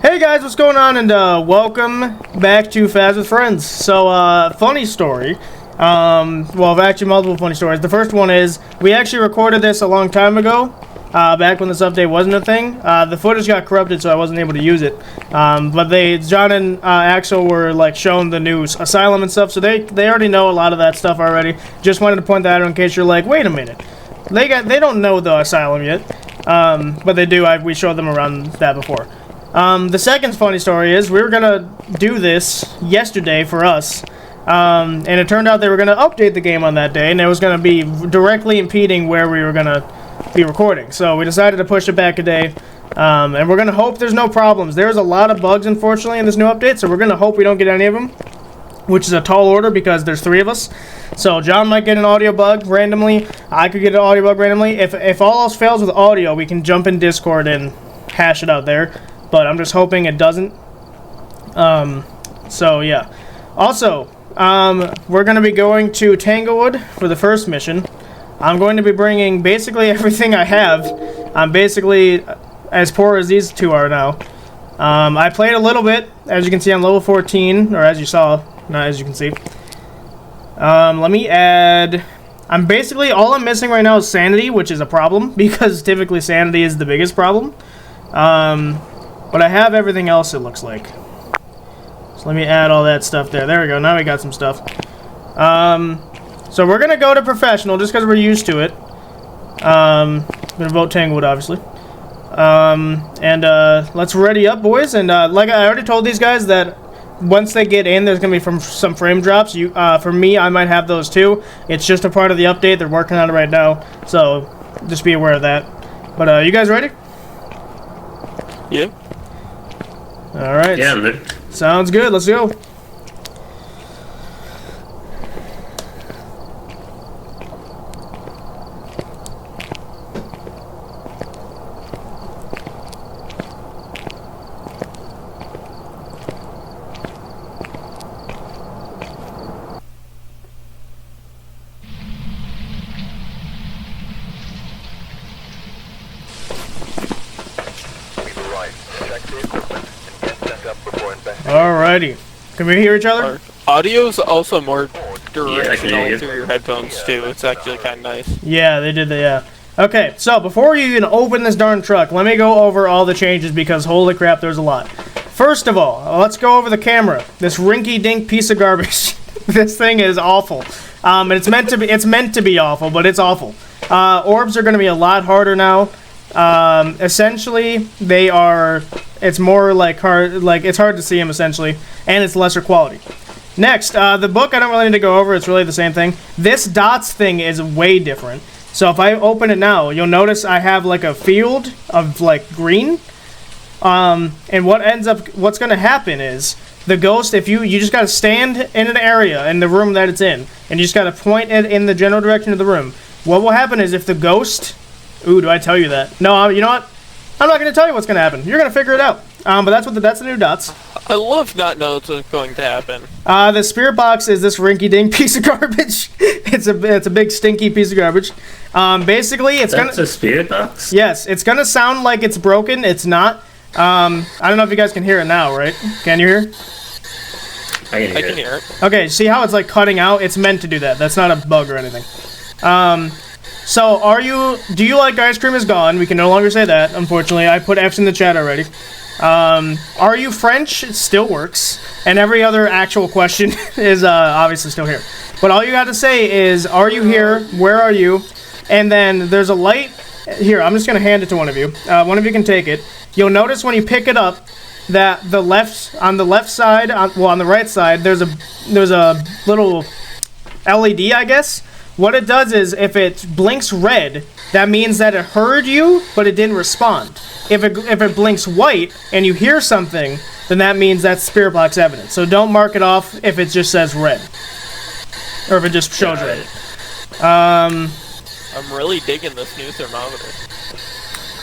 Hey guys, what's going on? And welcome back to Phas with Friends. So, funny story. Well, actually multiple funny stories. The first one is, we actually recorded this a long time ago, back when this update wasn't a thing. The footage got corrupted, so I wasn't able to use it. But John and Axel were, like, shown the new Asylum and stuff, so they already know a lot of that stuff already. Just wanted to point that out in case you're like, wait a minute. They don't know the Asylum yet. But they do. We showed them around that before. The second funny story is we were gonna do this yesterday for us, and it turned out they were gonna update the game on that day, and it was gonna be directly impeding where we were gonna be recording. So we decided to push it back a day, and we're gonna hope there's no problems. There's a lot of bugs, unfortunately, in this new update, so we're gonna hope we don't get any of them, which is a tall order because there's 3 of us. So John might get an audio bug randomly. I could get an audio bug randomly. If all else fails with audio, we can jump in Discord and hash it out there. But I'm just hoping it doesn't. So yeah. Also, we're going to be going to Tanglewood for the first mission. I'm going to be bringing basically everything I have. I'm basically as poor as these two are now. I played a little bit, as you can see on level 14, or as you saw, not as you can see. Let me add... I'm basically, all I'm missing right now is sanity, which is a problem, because typically sanity is the biggest problem. But I have everything else, it looks like. So let me add all that stuff there. There we go. Now we got some stuff. So we're going to go to professional just because we're used to it. I'm going to vote Tanglewood, obviously. Let's ready up, boys. And like I already told these guys that once they get in, there's going to be some frame drops. For me, I might have those too. It's just a part of the update. They're working on it right now. So just be aware of that. But you guys ready? Yeah. Alright. Yeah, man. Sounds good. Let's go. Alrighty. Can we hear each other? Audio's also more directional Yeah, through your headphones too. It's actually kind of nice. Yeah, they did that, yeah. Okay, so before you even open this darn truck, let me go over all the changes because holy crap, there's a lot. First of all, let's go over the camera. This rinky-dink piece of garbage. This thing is awful. And it's meant to be awful, but it's awful. Orbs are going to be a lot harder now. Essentially, it's more like it's hard to see them essentially, and it's lesser quality. Next, the book I don't really need to go over, it's really the same thing. This dots thing is way different. So if I open it now, you'll notice I have like a field of like green. And what's gonna happen is, the ghost, if you just gotta stand in an area in the room that it's in, and you just gotta point it in the general direction of the room. What will happen is if the ghost... Ooh, do I tell you that? No, you know what? I'm not going to tell you what's going to happen. You're going to figure it out. But that's the new dots. I love not knowing what's going to happen. The spirit box is this rinky-dink piece of garbage. It's a big stinky piece of garbage. Basically, That's a spirit box? Yes, it's going to sound like it's broken. It's not. I don't know if you guys can hear it now, right? Can you hear? I can hear it. Okay, see how it's like cutting out? It's meant to do that. That's not a bug or anything. So, do you like ice cream is gone? We can no longer say that, unfortunately. I put F's in the chat already. Are you French? It still works. And every other actual question is obviously still here. But all you got to say is, are you here? Where are you? And then there's a light. Here, I'm just going to hand it to one of you. One of you can take it. You'll notice when you pick it up that on the left side, on the right side, there's a little LED, I guess. What it does is, if it blinks red, that means that it heard you, but it didn't respond. If it blinks white, and you hear something, then that means that's spirit box evidence. So don't mark it off if it just says red. Or if it just shows red. I'm really digging this new thermometer.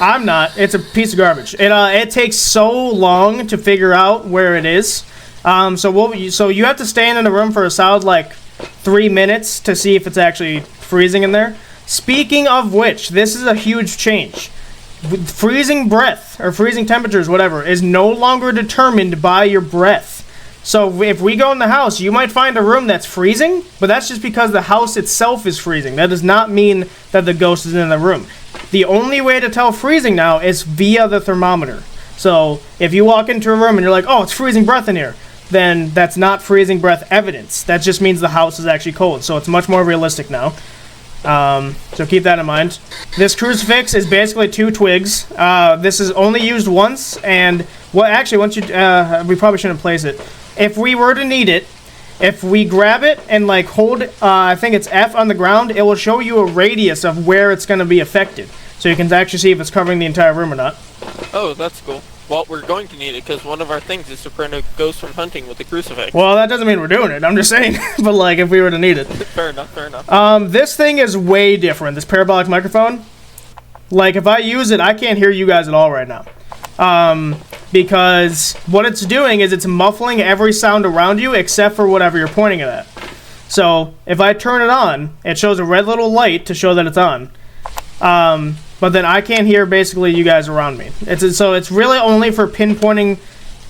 I'm not. It's a piece of garbage. It takes so long to figure out where it is. So you have to stand in the room for a solid, like, 3 minutes to see if it's actually freezing in there. Speaking of which, this is a huge change. freezing breath or freezing temperatures, whatever, is no longer determined by your breath. So if we go in the house, you might find a room that's freezing, but that's just because the house itself is freezing. That does not mean that the ghost is in the room. The only way to tell freezing now is via the thermometer. So if you walk into a room and you're like, oh, it's freezing breath in here, then that's not freezing breath evidence. That just means the house is actually cold. So it's much more realistic now. So keep that in mind. This crucifix is basically 2 twigs. This is only used once, and once you we probably shouldn't place it. If we were to need it, if we grab it and like hold, I think it's F on the ground, it will show you a radius of where it's going to be affected, so you can actually see if it's covering the entire room or not. Oh, that's cool. Well, we're going to need it because one of our things is to prevent a ghost from hunting with the crucifix. Well, that doesn't mean we're doing it. I'm just saying. But like, if we were to need it. Fair enough. Fair enough. This thing is way different. This parabolic microphone. Like, if I use it, I can't hear you guys at all right now. Because what it's doing is it's muffling every sound around you except for whatever you're pointing it at. So if I turn it on, it shows a red little light to show that it's on. But then I can't hear basically you guys around me. So it's really only for pinpointing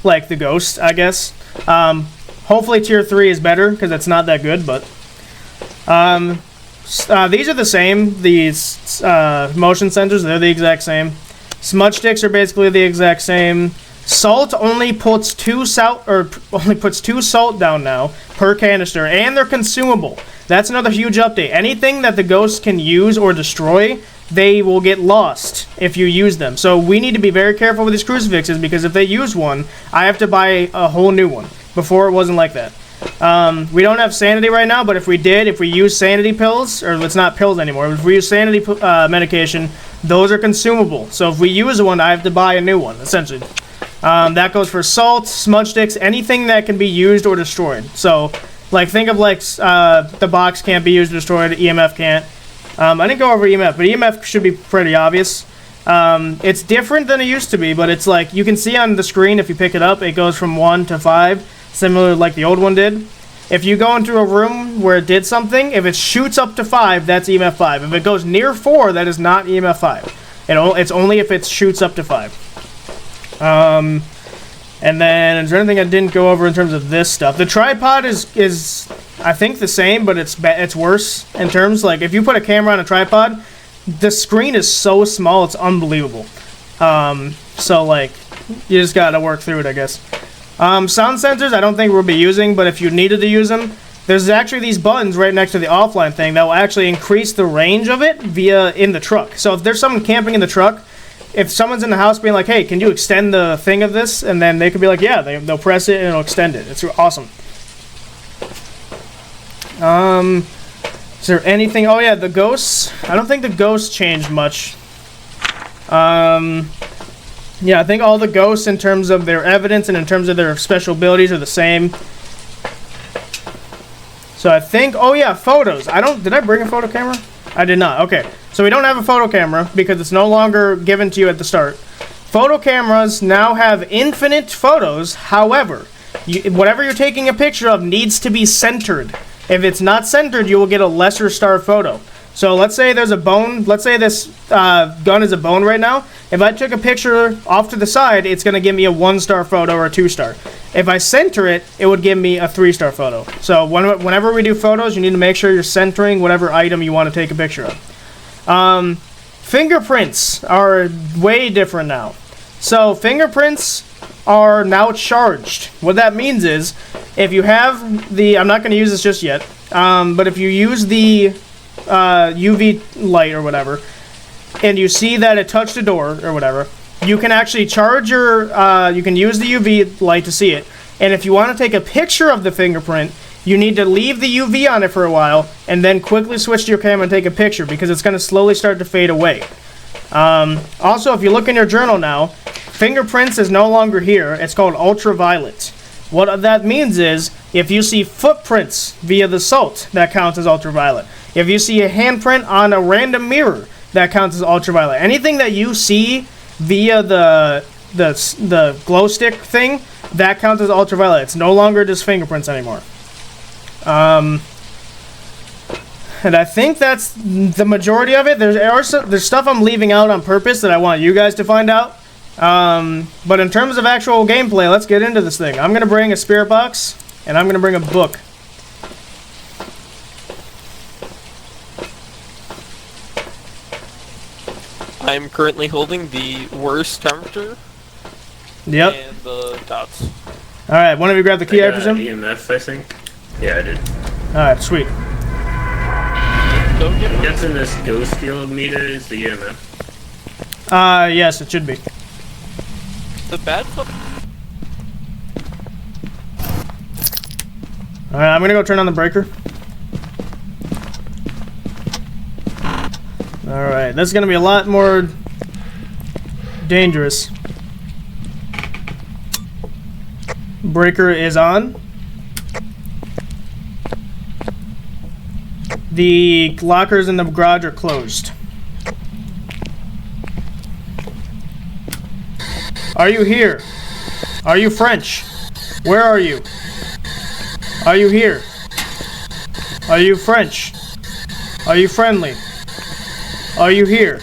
like the ghost, I guess. Hopefully tier 3 is better because it's not that good, but these are the same. These motion sensors, they're the exact same. Smudge sticks are basically the exact same. Salt only puts 2 salt down now per canister, and they're consumable. That's another huge update. Anything that the ghosts can use or destroy, they will get lost if you use them. So we need to be very careful with these crucifixes, because if they use one, I have to buy a whole new one. Before it wasn't like that. We don't have sanity right now, but if we use sanity pills, or it's not pills anymore, if we use sanity medication, those are consumable. So if we use one, I have to buy a new one, essentially. That goes for salt, smudge sticks, anything that can be used or destroyed. So, like, think of like the box can't be used or destroyed, EMF can't. I didn't go over EMF, but EMF should be pretty obvious. It's different than it used to be, but it's like, you can see on the screen if you pick it up, it goes from 1 to 5, similar like the old one did. If you go into a room where it did something, if it shoots up to 5, that's EMF 5. If it goes near 4, that is not EMF 5. It's only if it shoots up to 5. And then, is there anything I didn't go over in terms of this stuff? The tripod is I think the same, but it's worse in terms, like, if you put a camera on a tripod, the screen is so small, it's unbelievable. So, like, you just gotta work through it, I guess. Sound sensors, I don't think we'll be using, but if you needed to use them, there's actually these buttons right next to the offline thing that will actually increase the range of it in the truck. So if there's someone camping in the truck, if someone's in the house being like, hey, can you extend the thing of this? And then they could be like, yeah, they'll press it and it'll extend it. It's awesome. Is there anything? Oh yeah, the ghosts. I don't think the ghosts changed much. Yeah, I think all the ghosts in terms of their evidence and in terms of their special abilities are the same. So I think, oh yeah, photos. Did I bring a photo camera? I did not. Okay, so we don't have a photo camera because it's no longer given to you at the start. Photo cameras now have infinite photos. However, whatever you're taking a picture of needs to be centered. If it's not centered, you will get a lesser star photo. So let's say there's a bone. Let's say this gun is a bone right now. If I took a picture off to the side, it's going to give me a 1-star photo or a 2-star. If I center it, it would give me a 3-star photo. So whenever we do photos, you need to make sure you're centering whatever item you want to take a picture of. Fingerprints are way different now. So fingerprints are now charged. What that means is, if you have I'm not going to use this just yet, but if you use the UV light or whatever, and you see that it touched a door or whatever, you can actually charge you can use the UV light to see it. And if you want to take a picture of the fingerprint, you need to leave the UV on it for a while and then quickly switch to your camera and take a picture, because it's going to slowly start to fade away. Also, if you look in your journal now, fingerprints is no longer here. It's called ultraviolet. What that means is, if you see footprints via the salt, that counts as ultraviolet. If you see a handprint on a random mirror, that counts as ultraviolet. Anything that you see via the glow stick thing, that counts as ultraviolet. It's no longer just fingerprints anymore. and I think that's the majority of it. There's stuff I'm leaving out on purpose that I want you guys to find out. But in terms of actual gameplay, let's get into this thing. I'm gonna bring a spirit box, and I'm gonna bring a book. I'm currently holding the worst temperature. Yep. And the dots. Alright, one of you grab the key, I presume? EMF, I think. Yeah, I did. Alright, sweet. Don't get I'm guessing this ghost field meter is the EMF. Yes, it should be. the bad flip. Alright, I'm gonna go turn on the breaker. Alright, this is gonna be a lot more dangerous. Breaker is on. The lockers in the garage are closed. Are you here? Are you French? Where are you? Are you here? Are you French? Are you friendly? Are you here?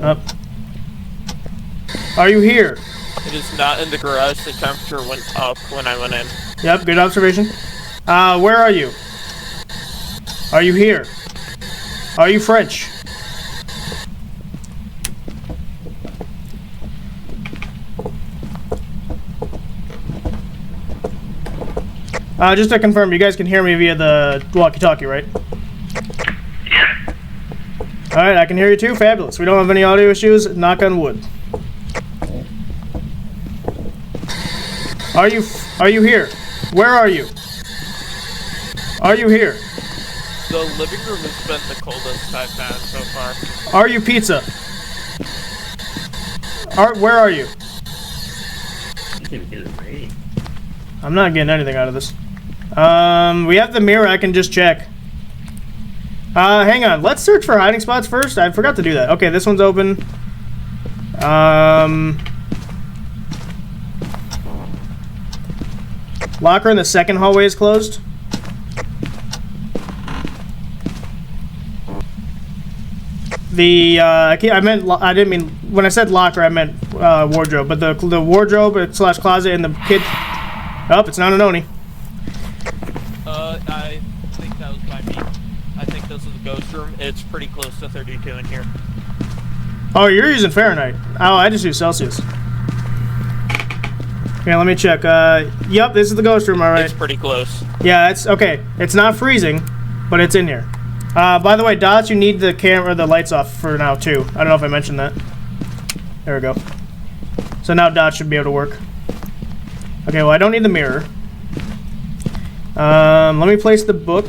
Up. Are you here? It is not in the garage. The temperature went up when I went in. Yep, good observation. Where are you? Are you here? Are you French? Just to confirm, you guys can hear me via the walkie-talkie, right? Yeah. Alright, I can hear you too. Fabulous. We don't have any audio issues. Knock on wood. Are you here? Where are you? Are you here? The living room has been the coldest I've had so far. Are you pizza? Where are you? You can hear the rain. I'm not getting anything out of this. We have the mirror. I can just check. Hang on. Let's search for hiding spots first. I forgot to do that. Okay, this one's open. Locker in the second hallway is closed. I didn't mean, when I said locker, I meant wardrobe, but the wardrobe slash closet in the kid. Oh, it's not an Oni. I think that was by me. I think this is a ghost room. It's pretty close to 32 in here. Oh, you're using Fahrenheit. Oh, I just use Celsius. Okay, let me check. Yep, this is the ghost room, alright. It's pretty close. Yeah, it's okay. It's not freezing, but it's in here. By the way, Dots, you need the camera, the lights off for now too. I don't know if I mentioned that. There we go. So now Dots should be able to work. Okay, well I don't need the mirror. Let me place the book.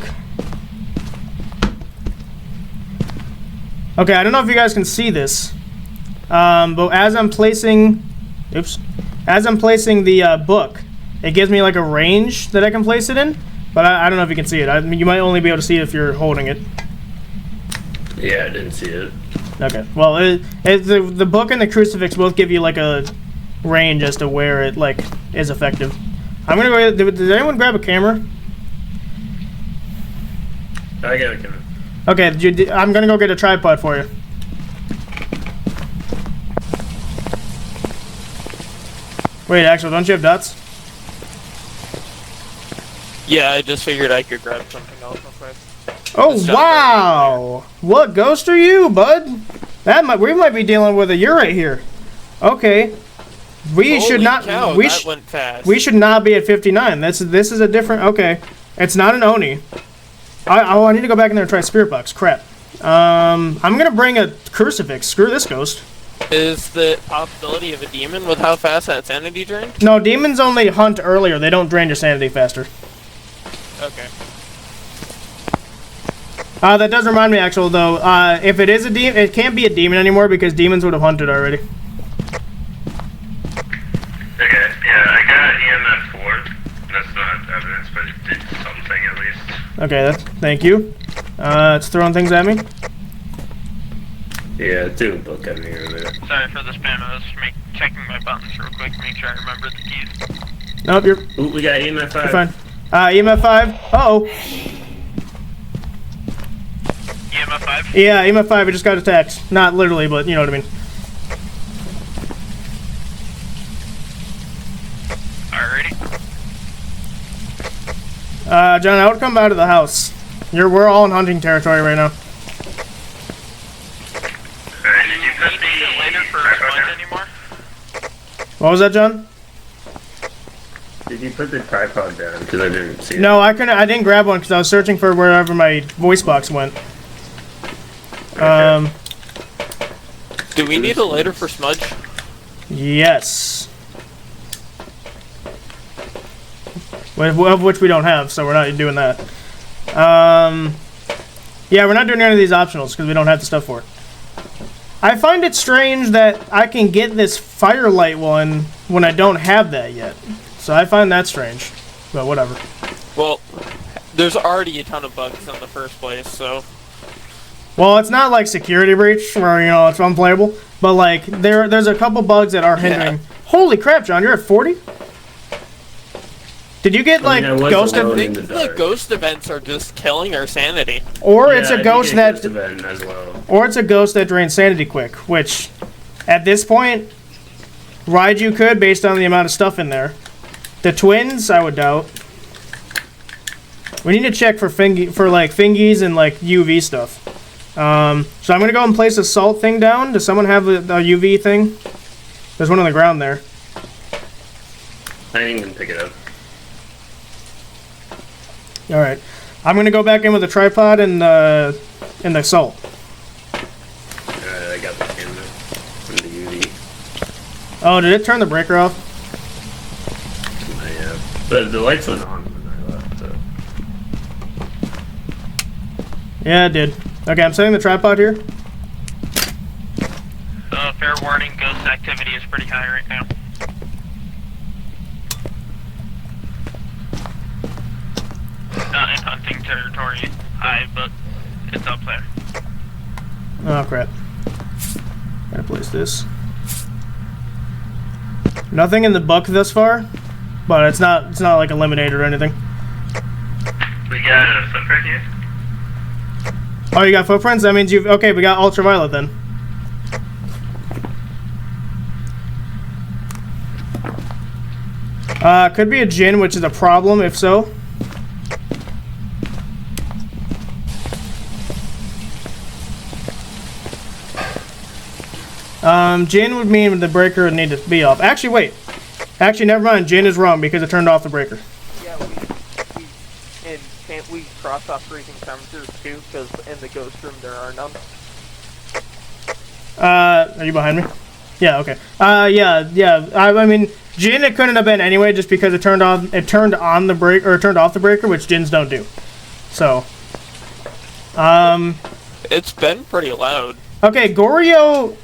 Okay, I don't know if you guys can see this, but as I'm placing, as I'm placing the book, it gives me like a range that I can place it in. But I don't know if you can see it. I mean, you might only be able to see it if you're holding it. Yeah, I didn't see it. Okay. Well, the book and the crucifix both give you like a range as to where it like is effective. I'm gonna go. Did anyone grab a camera? I got a camera. Okay. I'm gonna go get a tripod for you. Wait, actually, don't you have Dots? Yeah, I just figured I could grab something else real quick. Oh wow! What ghost are you, bud? We might be dealing with a you're right here. Okay. We should not. Cow, we that went fast. We should not be at 59. This is a different. Okay, it's not an Oni. I need to go back in there and try Spirit Box. Crap. I'm gonna bring a crucifix. Screw this ghost. Is the possibility of a demon with how fast that sanity drains? No, demons only hunt earlier. They don't drain your sanity faster. Okay. That does remind me, actually, though. If it is a demon, it can't be a demon anymore because demons would have hunted already. Okay, yeah, I got EMF 4. That's not evidence, but it did something at least. Okay, thank you. It's throwing things at me. Yeah, it threw a book at me earlier. Sorry for the spam. I was checking my buttons real quick, make sure I remember the keys. Nope, you're Ooh, we got EMF 5. fine. EMF 5. Uh-oh. EMF 5? Yeah, EMF 5, we just got attacked. Not literally, but you know what I mean. Alrighty. John, I would come out of the house. We're all in hunting territory right now. Alright, did you Do put you need it later for tripod Smudge down? anymore? What was that, John? Did you put the tripod down? Because I didn't see it. No, I couldn't. I didn't grab one because I was searching for wherever my voice box went. Do we need a lighter for Smudge? Yes. Of which we don't have, so we're not doing that. Yeah, we're not doing any of these optionals because we don't have the stuff for it. I find it strange that I can get this firelight one when I don't have that yet. So I find that strange, but whatever. Well, there's already a ton of bugs in the first place, so... Well, it's not like security breach where, you know, it's unplayable, but like there's a couple bugs that are hindering. Yeah. Holy crap, John, you're at 40? Did you get like I was ghost alone. I of, think in the the dark. ghost events are just killing our sanity. or Yeah, it's I a did ghost get that ghost event as well. or it's a ghost that drains sanity quick, which at this point Raiju could based on the amount of stuff in there. The twins, I would doubt. We need to check for fingies and like UV stuff. So I'm gonna go and place a salt thing down. Does someone have a UV thing? There's one on the ground there. I didn't even pick it up. All right, I'm gonna go back in with the tripod and the salt. Alright, I got the camera and the UV. Oh, did it turn the breaker off? But the lights went on when I left, so. Yeah, it did. Okay, I'm setting the tripod here. Fair warning, ghost activity is pretty high right now. Not in hunting territory high, but it's up there. Oh crap. Gotta place this. Nothing in the buck thus far, but it's not like eliminated or anything. We got a footprint here. Oh, you got footprints? That means you've okay, we got ultraviolet then. Could be a Jinn, which is a problem if so. Jinn would mean the breaker would need to be off. Actually, wait. Actually, never mind. Jinn is wrong because it turned off the breaker. Yeah, and can't we cross off freezing temperatures too? Because in the ghost room there are none. Are you behind me? Yeah, okay. Yeah. I mean, Jinn it couldn't have been anyway, just because it turned on the break or turned off the breaker, which Jinns don't do. So, It's been pretty loud. okay, Goryo,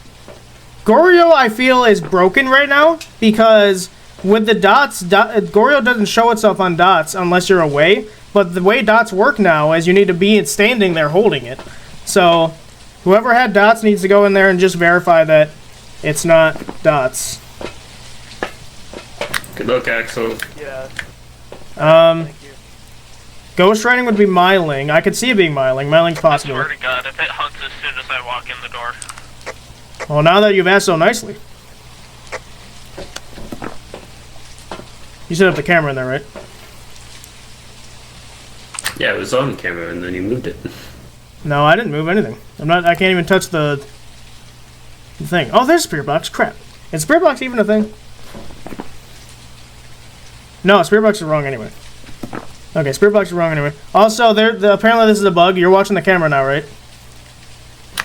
I feel is broken right now because with the dots, Goryo doesn't show itself on dots unless you're away. But the way dots work now is you need to be standing there holding it. So, whoever had dots needs to go in there and just verify that it's not dots. Good luck, Axel. Yeah. Thank you. Ghost writing would be Myling. I could see it being Myling. Myling's I possible. swear to God, if it hunts as soon as I walk in the door. Well, now that you've asked so nicely. You set up the camera in there, right? Yeah, it was on camera and then you moved it. No, I didn't move anything. I can't even touch the thing. Oh, there's a spirit box. Crap. Is spirit box even a thing? No, spirit box is wrong anyway. Okay, spirit box is wrong anyway. Also, apparently this is a bug. You're watching the camera now, right?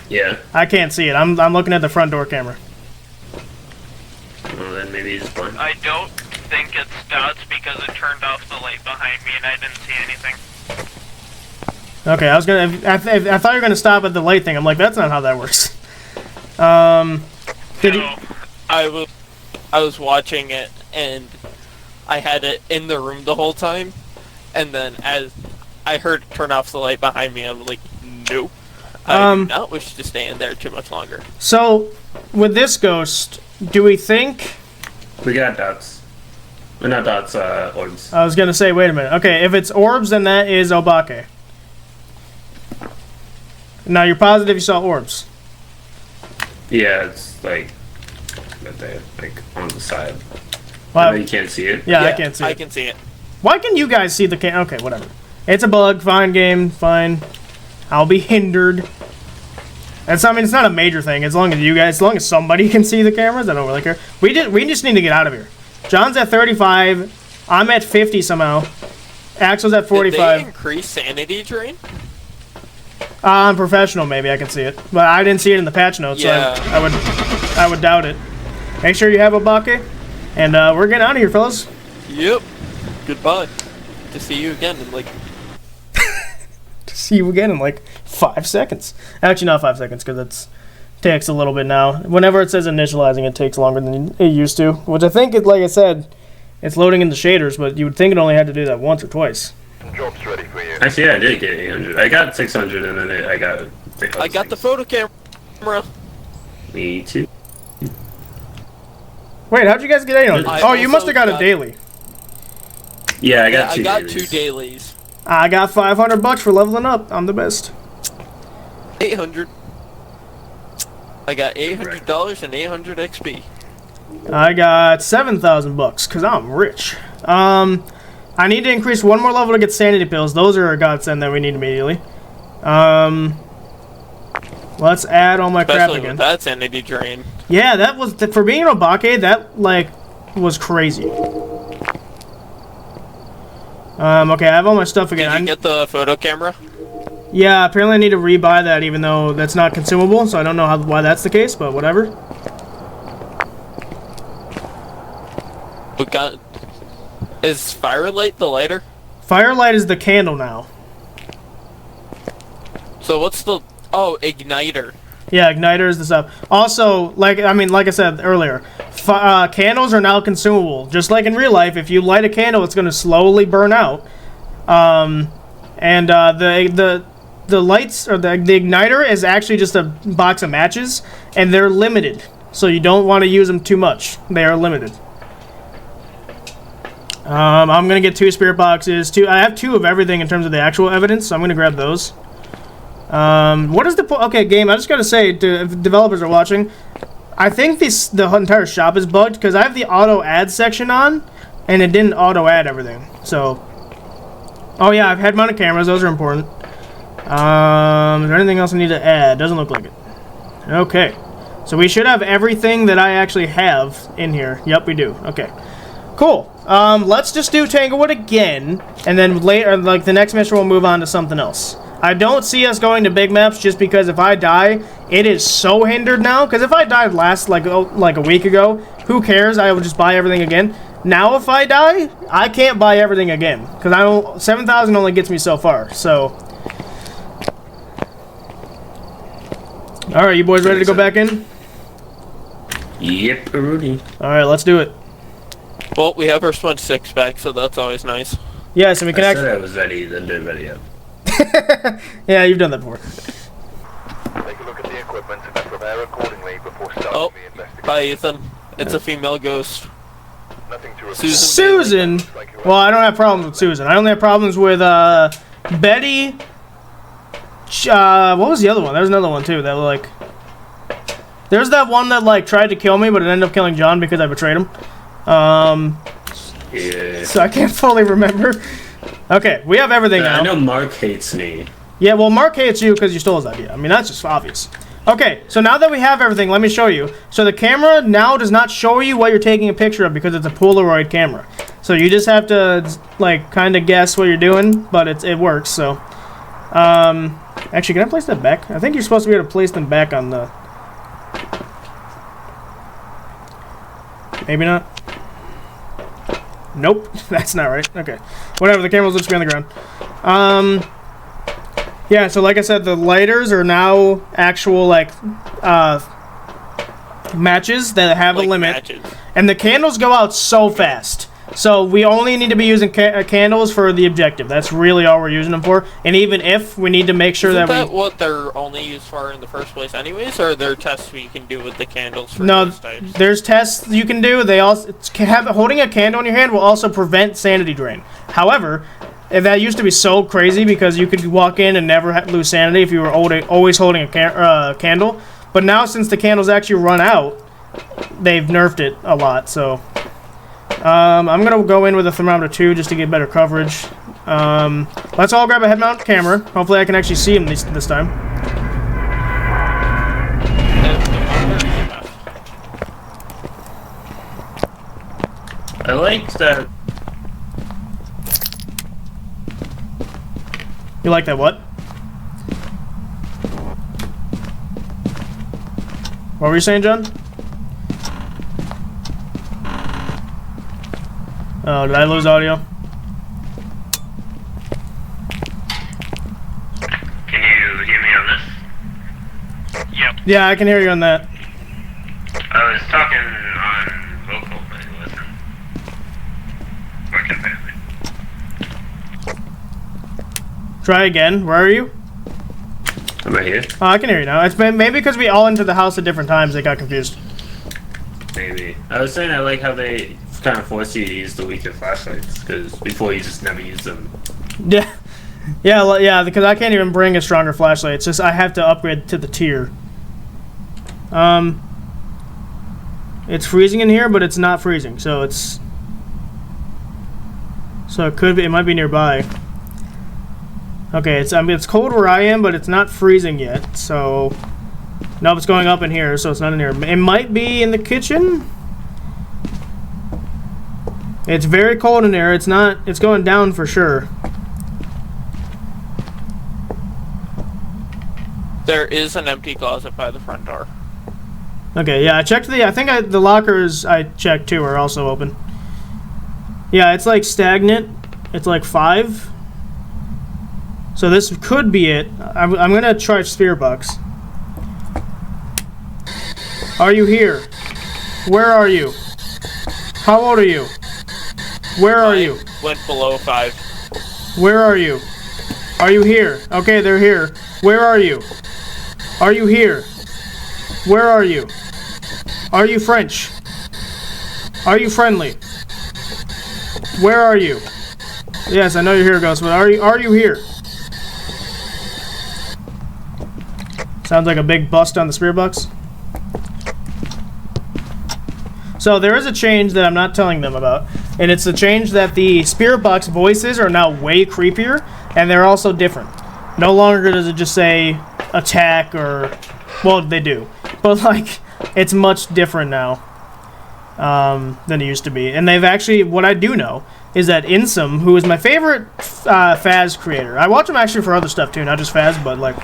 Yeah. I can't see it. I'm looking at the front door camera. Well, then maybe he's blind. I don't think it's dots because it turned off the light behind me and I didn't see anything. Okay, I thought you were gonna stop at the light thing. I'm like, that's not how that works. Did you? No, I was watching it and I had it in the room the whole time, and then as I heard it turn off the light behind me, I'm like, nope. I do not wish to stay in there too much longer. So, with this ghost, do we think? We got dots. No, that's orbs. I was gonna say, wait a minute. Okay, if it's orbs, then that is Obake. Now you're positive you saw orbs. Yeah, it's like on the side. Well, You can't see it. yeah, I can't see it. I can see it. Why can you guys see the cam? Okay, whatever. It's a bug. Fine game. Fine. I'll be hindered. I mean, it's not a major thing. As long as somebody can see the cameras, I don't really care. We just need to get out of here. John's at 35. I'm at 50 somehow. Axel's at 45. Did they increase sanity drain? I'm professional, maybe I can see it, but I didn't see it in the patch notes, Yeah. so I would doubt it. Make sure you have Obake, and we're getting out of here, fellas. Yep. Goodbye. To see you again in like. See you again in like 5 seconds. Actually, not 5 seconds, because it takes a little bit now. Whenever it says initializing, it takes longer than it used to, which I think, like I said, it's loading in the shaders, but you would think it only had to do that once or twice. Drops ready for you. Actually, I did get 800. I got 600, and then I got. I got the photo camera. Me too. Wait, how'd you guys get 800? I Oh, you must also have got a got- daily. Yeah, I Yeah, got I two. got dailies. 2 dailies. I got $500 for leveling up. I'm the best. 800. I got $800 and 800 XP. I got $7,000 because I'm rich. I need to increase one more level to get sanity pills. Those are a godsend that we need immediately. Let's add all my crap Especially again. with that sanity drain. Yeah, that was for being an Obake. That like was crazy. Okay, I have all my stuff again. Did you get the photo camera? Yeah, apparently I need to rebuy that, even though that's not consumable. So I don't know why that's the case, but whatever. We got. Is Firelight the lighter? Firelight is the candle now. So what's the... Oh, Igniter. Yeah, igniter is the stuff. Also, like I said earlier, candles are now consumable. Just like in real life, if you light a candle, it's going to slowly burn out. The lights or the igniter is actually just a box of matches, and they're limited. So you don't want to use them too much. They are limited. I'm gonna get 2 spirit boxes. I have 2 of everything in terms of the actual evidence, so I'm gonna grab those. What is the okay, game? I just gotta say, if developers are watching, I think the entire shop is bugged because I have the auto add section on, and it didn't auto add everything. So, oh yeah, I've head mounted cameras. Those are important. Is there anything else I need to add? Doesn't look like it. Okay, so we should have everything that I actually have in here. Yep, we do. Okay, cool. Let's just do Tanglewood again, and then later, like the next mission, we'll move on to something else. I don't see us going to big maps just because if I die, it is so hindered now. Because if I died like a week ago, who cares? I will just buy everything again. Now if I die, I can't buy everything again because 7,000 only gets me so far. So, all right, you boys ready to go back in? Yep, Rudy. All right, let's do it. Well, we have our Smudge 6 back, so that's always nice. Yes, and we can I actually. said I was ready, then didn't ready up. Yeah, you've done that before. Take a look at the equipment and prepare accordingly before starting Oh, the investigation. hi Ethan. It's a female ghost. Nothing to report. Susan. Well, I don't have problems with Susan. I only have problems with Betty. What was the other one? There was another one too. That like. There's that one that like tried to kill me, but it ended up killing John because I betrayed him. Yeah. So I can't fully remember. Okay, we have everything now. I know Mark hates me. Yeah, well, Mark hates you because you stole his idea. I mean, that's just obvious. Okay, so now that we have everything, let me show you. So the camera now does not show you what you're taking a picture of because it's a Polaroid camera. So you just have to, like, kind of guess what you're doing, but it works, so. Actually, can I place that back? I think you're supposed to be able to place them back on the... Maybe not. Nope, that's not right. Okay. Whatever, the camera will just be on the ground. Yeah, so like I said, the lighters are now actual, like, matches that have Like a limit. matches. And the candles go out so fast. So we only need to be using candles for the objective. That's really all we're using them for. And even if we need to make sure Isn't that that what they're only used for in the first place anyways, or are there tests we can do with the candles for no, those types? there's tests you can do. They also holding a candle in your hand will also prevent sanity drain. However, if that used to be so crazy because you could walk in and never lose sanity if you were always holding a candle. But now since the candles actually run out, they've nerfed it a lot. So I'm gonna go in with a thermometer too, just to get better coverage. Let's all grab a head mount camera. Hopefully I can actually see him this time. I like that. You like that what? What were you saying, John? Oh, did I lose audio? Can you hear me on this? Yep. Yeah, I can hear you on that. I was talking on vocal, but it wasn't working badly. Try again. Where are you? I'm right here. Oh, I can hear you now. It's maybe because we all entered the house at different times. They got confused. Maybe. I was saying I like how they kind of force you to use the weaker flashlights, because before you just never use them. Yeah, yeah. Because I can't even bring a stronger flashlight. It's just I have to upgrade to the tier. It's freezing in here, but it's not freezing. So it's it could be. It might be nearby. Okay, it's cold where I am, but it's not freezing yet. So nope, it's going up in here, so it's not in here. It might be in the kitchen. It's very cold in there. It's not. It's going down for sure. There is an empty closet by the front door. Okay, yeah, I checked I think the lockers I checked too are also open. Yeah, it's like stagnant. It's like 5. So this could be it. I'm gonna try Spirit Box. Are you here? Where are you? How old are you? Where are you? Went below 5. Where are you? Are you here? Okay, they're here. Where are you? Are you here? Where are you? Are you French? Are you friendly? Where are you? Yes, I know you're here, Ghost, but are you here? Sounds like a big bust on the Spirit Box. So there is a change that I'm not telling them about, and it's the change that the Spirit Box voices are now way creepier, and they're also different. No longer does it just say attack or, well, they do, but like it's much different now than it used to be. And they've actually, what I do know is that Insum, who is my favorite Phas creator, I watch him actually for other stuff too, not just Phas, but like.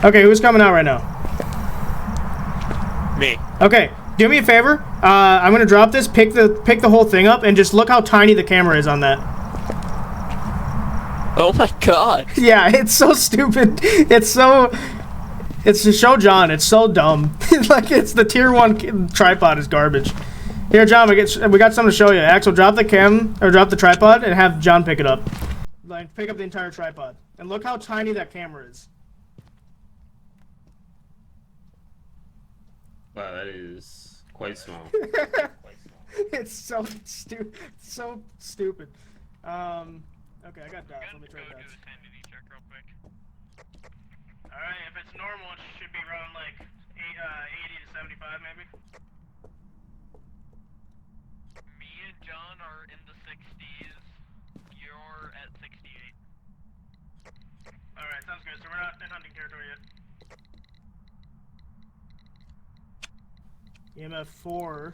Okay, who's coming out right now? Me. Okay, do me a favor. I'm gonna drop this. Pick the whole thing up, and just look how tiny the camera is on that. Oh my god. Yeah, it's so stupid. It's to show John. It's so dumb. Like it's the tier 1 tripod is garbage. Here, John, we got something to show you. Axel, drop the tripod, and have John pick it up. Like pick up the entire tripod, and look how tiny that camera is. Wow, that is quite small. It's so stupid. Okay, I got that. Let me try that. sanity check real quick. Alright, if it's normal, it should be around like 80 to 75 maybe. Me and John are in the 60s. You're at 68. Alright, sounds good. So we're not in hunting territory yet. EMF 4.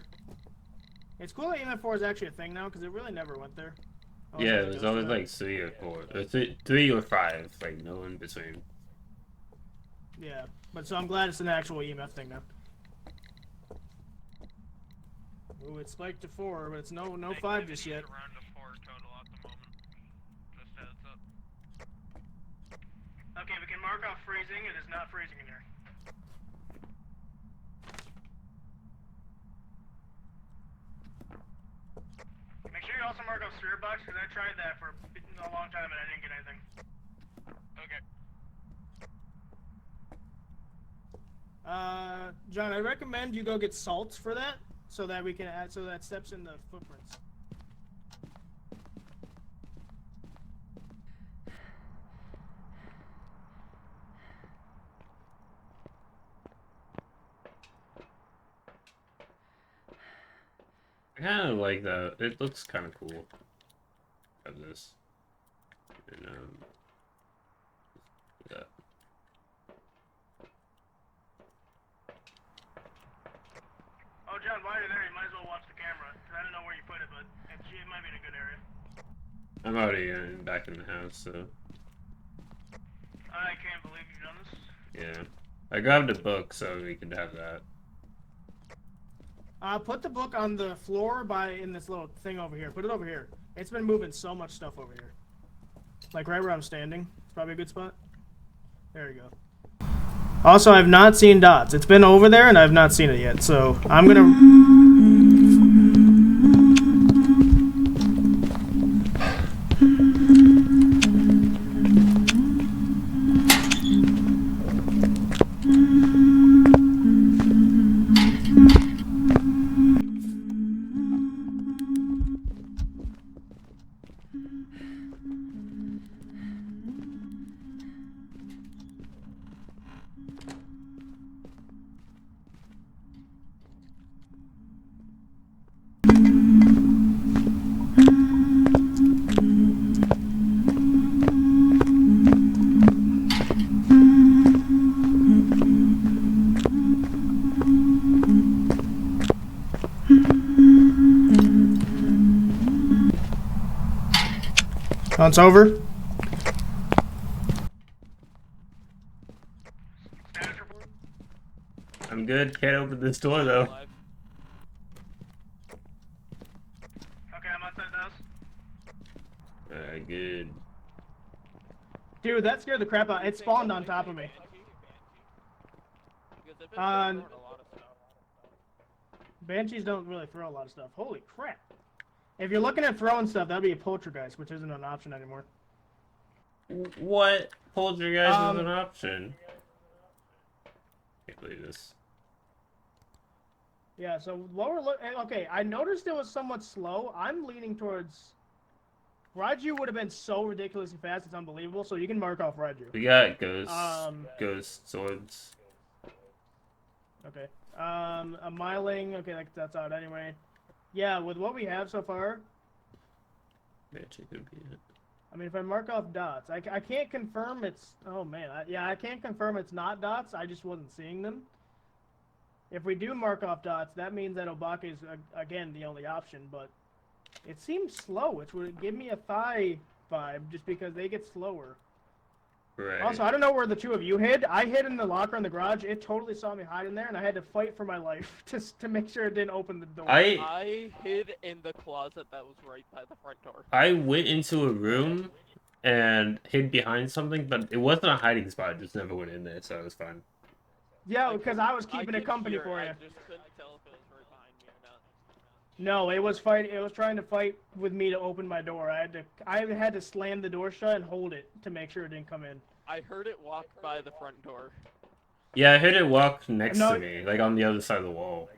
It's cool that EMF 4 is actually a thing now, because it really never went there. Yeah, it was always like 3 or 4. Or 3 or 5, like no in between. Yeah, but so I'm glad it's an actual EMF thing now. Ooh, it spiked to 4, but it's no 5 just yet. Around a 4 total at the moment. Just heads up. Okay, we can mark off freezing. It is not freezing in here. spirit box because I tried that for a long time and I didn't get anything. Okay. John, I recommend you go get salts for that, so that we can add, so that steps in the footprints. I kind of like that. It looks kind of cool. Have this. And, that. Oh, John, while you're there, you might as well watch the camera, because I don't know where you put it, but it might be in a good area. I'm already back in the house, so. I can't believe you've done this. Yeah. I grabbed a book, so we could have that. Put the book on the floor in this little thing over here. Put it over here. It's been moving so much stuff over here. Like right where I'm standing. It's probably a good spot. There you go. Also, I've not seen dots. It's been over there and I've not seen it yet, so I'm gonna... Oh, it's over? I'm good. Can't open this door, though. Okay, I'm outside the house. Alright, good. Dude, that scared the crap out. It spawned on top of me. Banshees don't really throw a lot of stuff. Holy crap. If you're looking at throwing stuff, that'd be a poltergeist, which isn't an option anymore. What? Poltergeist is an option. Can't believe this. Yeah, so what we're looking... Okay, I noticed it was somewhat slow. I'm leaning towards... Raiju would have been so ridiculously fast, it's unbelievable, so you can mark off Raiju. We got ghosts. Ghost swords. Okay. A Myling, okay, that's out anyway. Yeah, with what we have so far... Banshee could be it. I mean, if I mark off dots, I can't confirm it's... Oh, man. I can't confirm it's not dots. I just wasn't seeing them. If we do mark off dots, that means that Obake is, again, the only option, but it seems slow, which would give me a thigh vibe, just because they get slower. Right. Also, I don't know where the two of you hid. I hid in the locker in the garage. It totally saw me hide in there, and I had to fight for my life to make sure it didn't open the door. I hid in the closet that was right by the front door. I went into a room and hid behind something, but it wasn't a hiding spot. I just never went in there, so it was fine. Yeah, because I was keeping it company for you. I just couldn't tell if it was right behind me or not. No, it was fight. It was trying to fight with me to open my door. I had to slam the door shut and hold it to make sure it didn't come in. I heard it walk by the front door. Yeah, I heard it walk next to me, like on the other side of the wall.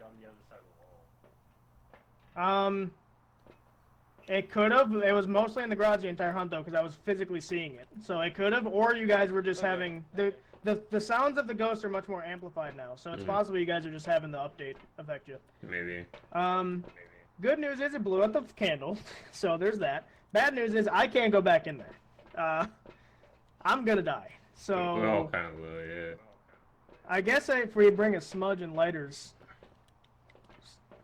It could have. It was mostly in the garage the entire hunt though, because I was physically seeing it. So it could have, or you guys were just having the sounds of the ghosts are much more amplified now. So it's possible you guys are just having the update affect you. Maybe. Good news is it blew out the candle, so there's that. Bad news is I can't go back in there. I'm gonna die. So We're all kind of low, yeah. I guess if we bring a smudge and lighters,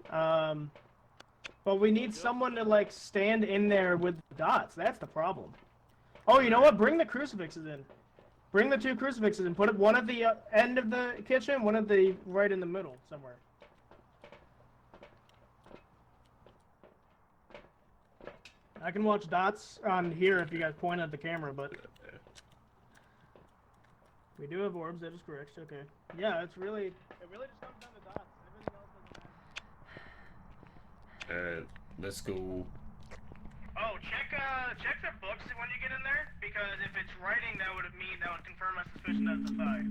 but we need someone to like stand in there with the dots. That's the problem. Oh, you know what? Bring the crucifixes in. Bring the two crucifixes and put it one at the end of the kitchen, one at the right in the middle somewhere. I can watch dots on here if you guys point at the camera, but we do have orbs. That is correct. Okay. Yeah, it really just comes down to dots. Everything else doesn't matter. Let's go. Oh, check the books when you get in there, because if it's writing, that would confirm my suspicion that it's a thigh.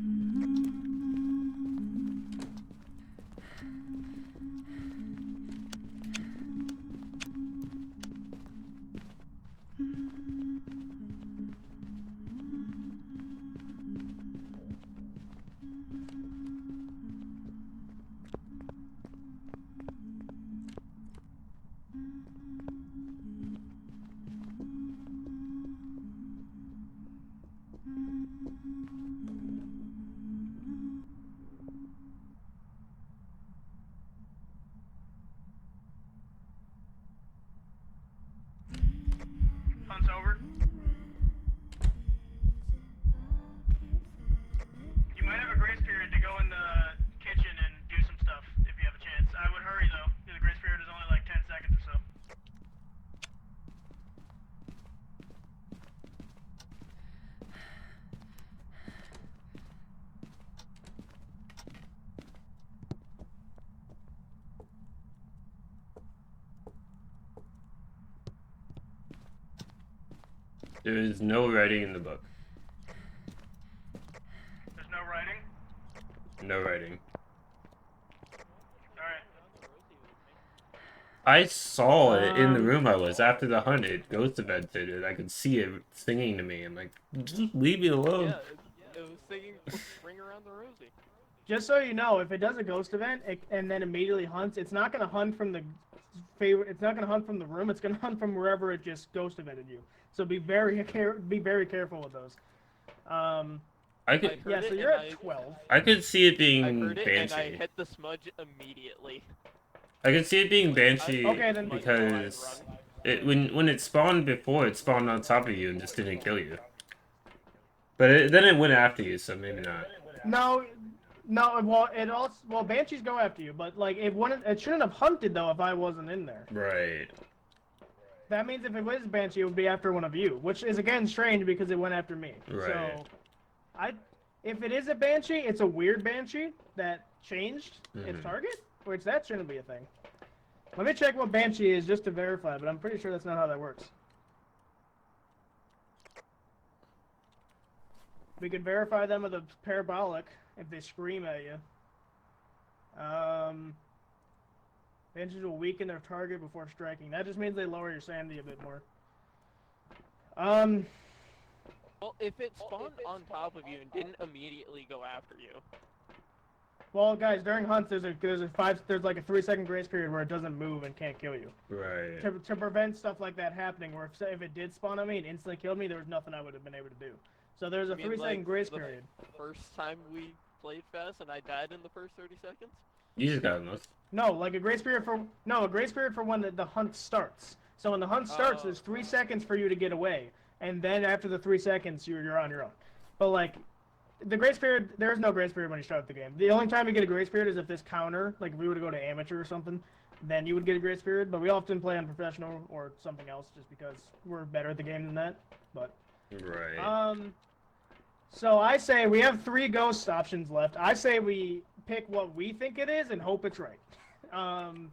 Hunt's over. You might have a grace period to go in the kitchen and do some stuff if you have a chance. I would hurry though, because the grace period is only like 10 seconds or so. There is no writing in the book. There's no writing? No writing. Alright. I saw it in the room I was after the hunt. It ghost evented it. I could see it singing to me. I'm like, just leave me alone. Yeah, it was singing Ring Around the Rosie. Just so you know, if it does a ghost event and then immediately hunts, it's not gonna hunt from the it's not gonna hunt from the room. It's gonna hunt from wherever it just ghost evented you. So be very careful with those. I could. Yeah, so you're at 12. I could see it being I heard it Banshee. and I hit the smudge immediately. I could see it being Banshee Okay, then. because when it spawned before, it spawned on top of you and just didn't kill you. But then it went after you, so maybe not. No. Well, banshees go after you, but like it shouldn't have hunted though if I wasn't in there. Right. That means if it was banshee, it would be after one of you, which is again strange because it went after me. Right. So, if it is a banshee, it's a weird banshee that changed its target, which that shouldn't be a thing. Let me check what banshee is just to verify, but I'm pretty sure that's not how that works. We could verify them with a parabolic if they scream at you. Banshees will weaken their target before striking. That just means they lower your sanity a bit more. Well, if it spawned on top of you and didn't immediately go after you. Well, guys, during hunts, there's like a 3-second grace period where it doesn't move and can't kill you. Right. To prevent stuff like that happening, where if it did spawn on me and instantly killed me, there was nothing I would have been able to do. So there's a 3-second grace period. First time we played Fast and I died in the first 30 seconds? You just got enough. No, like a grace period for when the hunt starts. So when the hunt starts, there's 3 seconds for you to get away, and then after the 3 seconds, you're on your own. But like, the grace period, there's no grace period when you start the game. The only time you get a grace period is if this counter, like if we were to go to amateur or something, then you would get a grace period. But we often play on professional or something else just because we're better at the game than that. But right. So I say we have 3 ghost options left. I say we pick what we think it is and hope it's right. I'm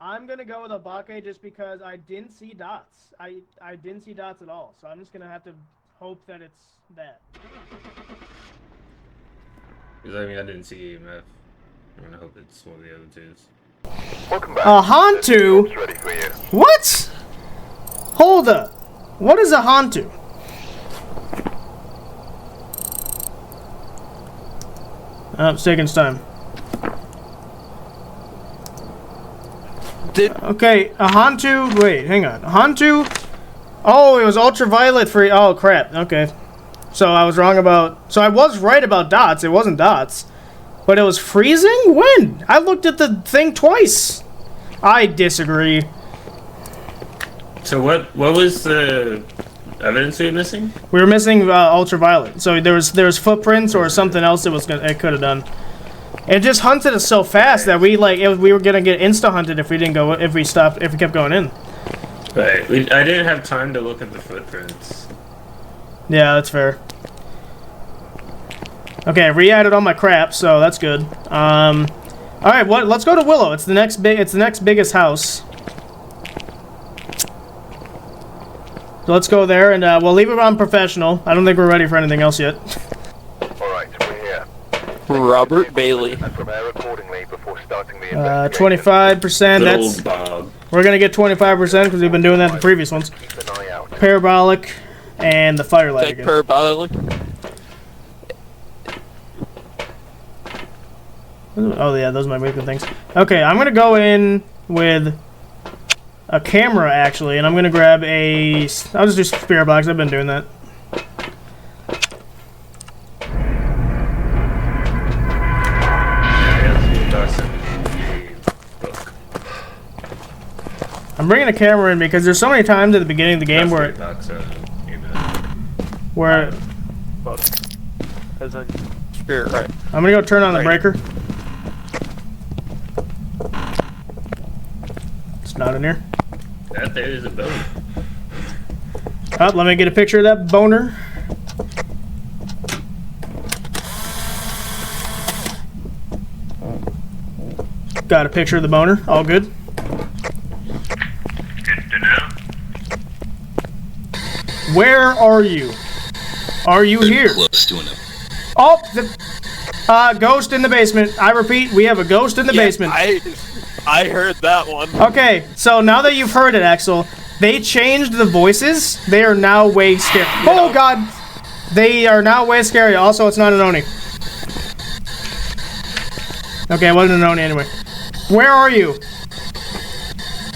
gonna go with Abake just because I didn't see dots. I didn't see dots at all. So I'm just gonna have to hope that it's that. Because I mean, I didn't see EMF. I'm gonna hope it's one of the other twos. Welcome back. A Hantu? It's ready for you. What? Hold up. What is a Hantu? It's taking its time. Okay, a Hantu. Wait, hang on. A Hantu. Oh, it was ultraviolet free. Oh, crap. Okay. So I was wrong about. So I was right about dots. It wasn't dots. But it was freezing? When? I looked at the thing twice. I disagree. So what was the evidence we were missing? We were missing ultraviolet. So there was footprints or something else it could have done. It just hunted us so fast that we were gonna get insta hunted if we kept going in. Right. I didn't have time to look at the footprints. Yeah, that's fair. Okay, I re-added all my crap, so that's good. All right, let's go to Willow. It's the next biggest house. let's go there, and we'll leave it on professional. I don't think we're ready for anything else yet. Alright, we're here. Robert Bailey. And prepare accordingly before starting the investigation. 25%. Good That's old Bob. we're gonna get 25% because we've been doing that the previous ones. Keep an eye out. Parabolic, and the firelight Take again. parabolic. Oh yeah, those might make the things. Okay, I'm gonna go in with a camera actually, and I'm gonna grab a. I'll just do spirit box. I've been doing that. I'm bringing a camera in because there's so many times at the beginning of the game where Book. As in spirit, right? I'm gonna go turn on the Right. breaker. It's not in here. That there is a boat. Oh, let me get a picture of that boner. Got a picture of the boner. All good. Good to know. Where are you? Are you here? Close to enough. Oh, the ghost in the basement. I repeat, we have a ghost in the basement. I heard that one. Okay, so now that you've heard it, Axel, they changed the voices. They are now way scary. Oh God, they are now way scary. Also, it's not an Oni. Okay, it wasn't an Oni anyway. Where are you?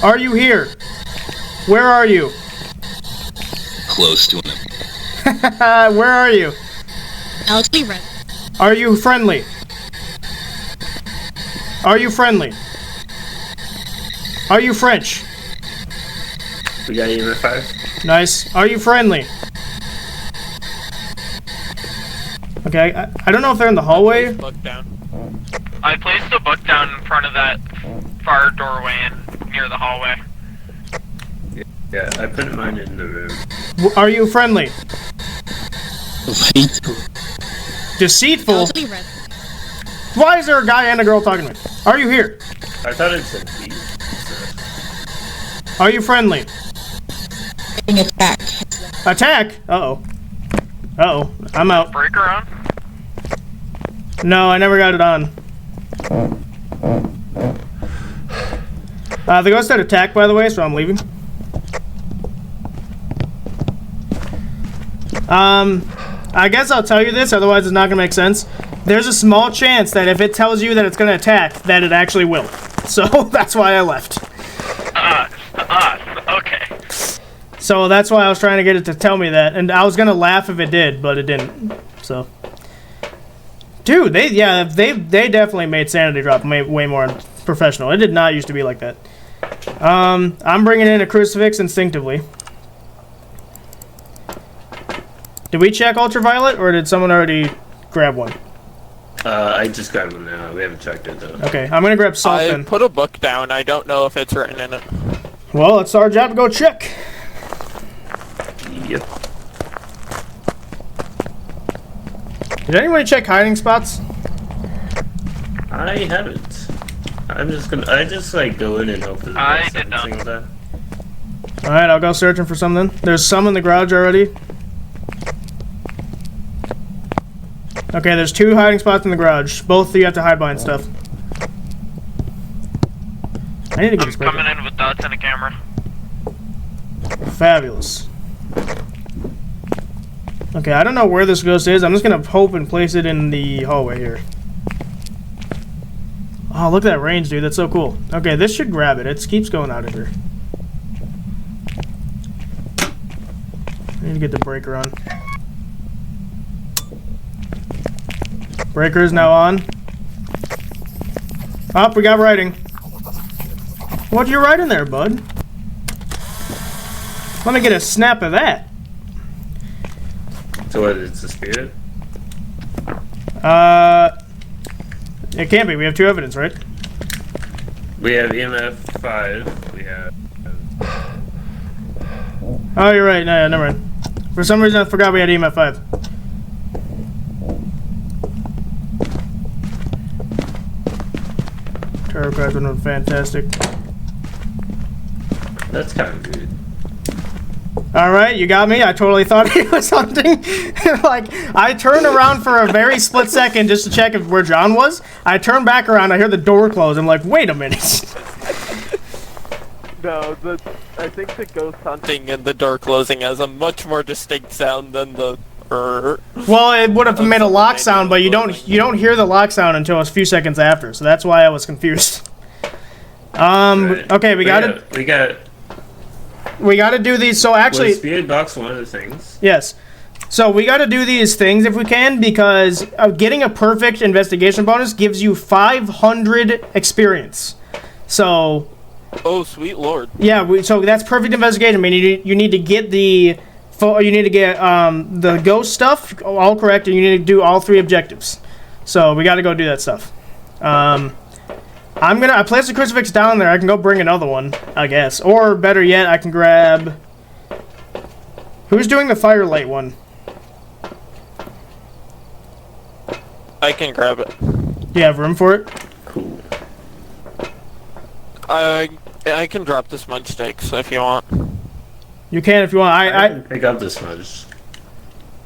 Are you here? Where are you? Close to enough. Where are you? Alex Lee Red. Are you friendly? Are you friendly? Are you French? We got EMF 5. Nice. Are you friendly? Okay, I don't know if they're in the hallway. Book down. I placed a book down in front of that far doorway and near the hallway. Yeah, I put mine in the room. Are you friendly? Wait. Deceitful? Alex Lee Red. Why is there a guy and a girl talking to me? Are you here? I thought it said B. Are you friendly? Getting attacked. Attack? Uh-oh. Uh-oh. I'm out. Breaker on? No, I never got it on. The ghost had attack, by the way, so I'm leaving. I guess I'll tell you this, otherwise it's not gonna make sense. There's a small chance that if it tells you that it's gonna attack, that it actually will. So that's why I left. Okay. So that's why I was trying to get it to tell me that, and I was gonna laugh if it did, but it didn't. So, dude, they definitely made sanity drop way more professional. It did not used to be like that. I'm bringing in a crucifix instinctively. Did we check ultraviolet, or did someone already grab one? I just grabbed one now. We haven't checked it though. Okay, I'm gonna grab salt I then. put a book down. I don't know if it's written in it. Well, it's our job to go check. Yep. Did anyone check hiding spots? I haven't. I just like go in and hope for the I best did every not. single time. Alright, I'll go searching for some then. There's some in the garage already. Okay, there's 2 hiding spots in the garage. Both you have to hide behind stuff. I need to get I'm this breaker. coming in with dots and a camera. Fabulous. Okay, I don't know where this ghost is. I'm just gonna hope and place it in the hallway here. Oh, look at that range, dude. That's so cool. Okay, this should grab it. It keeps going out of here. I need to get the breaker on. Breaker is now on. Oh, we got writing. What you write in there, bud? Let me get a snap of that. So what? It's a spirit. It can't be. We have 2 evidence, right? We have EMF 5. We have. Oh, you're right. No, never mind. For some reason, I forgot we had EMF 5. Tarot cards would have been fantastic. That's kind of good. All right, you got me. I totally thought he was hunting. Like, I turned around for a very split second just to check where John was. I turned back around. I hear the door close. I'm like, wait a minute. No, I think the ghost hunting and the door closing has a much more distinct sound than the. Well, it would have made a lock sound, but you don't hear the lock sound until a few seconds after. So that's why I was confused. Right. Okay, we got to do these. So actually, was Spirit Box one of the things? Yes. So we got to do these things if we can, because getting a perfect investigation bonus gives you 500 experience. So. Oh, sweet lord. Yeah. So that's perfect investigation. I mean, you need to get the ghost stuff all correct, and you need to do all 3 objectives. So we got to go do that stuff. I placed the crucifix down there. I can go bring another one, I guess. Or better yet, I can grab... Who's doing the firelight one? I can grab it. Do you have room for it? Cool. I can drop the smudge sticks if you want. You can if you want. I can pick up the smudge.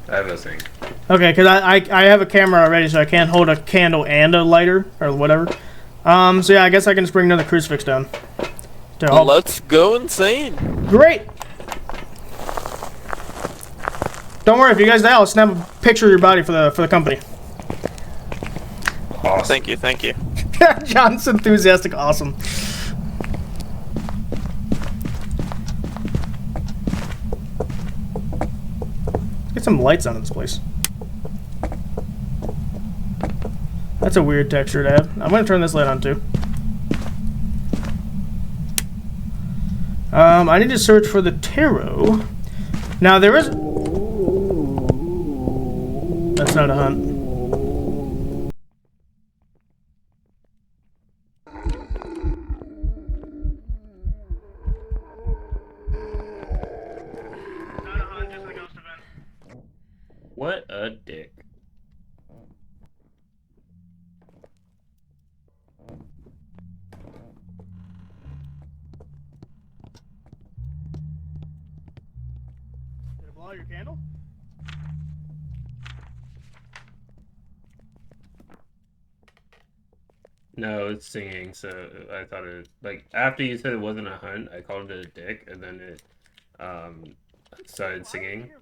I have a thing. Okay, because I have a camera already, so I can't hold a candle and a lighter, or whatever. So yeah, I guess I can just bring another crucifix down. Let's go insane. Great! Don't worry, if you guys die, I'll snap a picture of your body for the company. Awesome. Thank you. John's enthusiastic, awesome. Get some lights on in this place. That's a weird texture to have. I'm gonna turn this light on too. I need to search for the tarot. Now there is. That's not a hunt. What a dick. Did it blow out your candle? No, it's singing, so I thought it, like, after you said it wasn't a hunt, I called it a dick, and then it, started singing.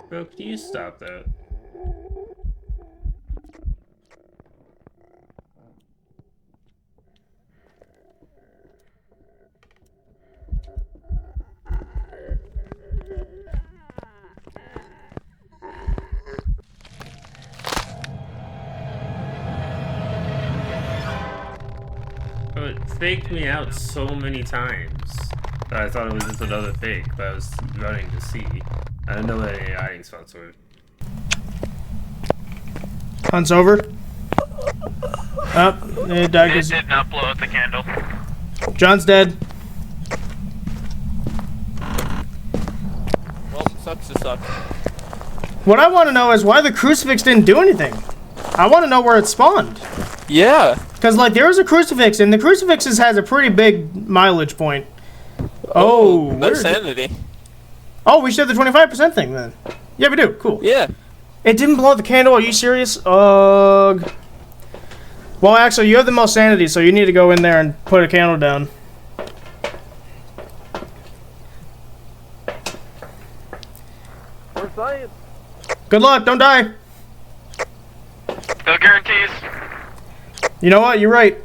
Bro, can you stop that? Bro, it faked me out so many times that I thought it was just another fake, but I was running to see. I don't know what any hiding spots were. Hunt's over. It did not blow out the candle. John's dead. Well, sucks to suck. What I want to know is why the crucifix didn't do anything. I want to know where it spawned. Yeah. Because, like, there was a crucifix, and the crucifixes has a pretty big mileage point. Oh, no sanity. Oh, we should have the 25% thing then. Yeah, we do. Cool. Yeah. It didn't blow out the candle. Are you serious? Ugh. Well, actually, you have the most sanity, so you need to go in there and put a candle down. For science. Good luck. Don't die. No guarantees. You know what? You're right.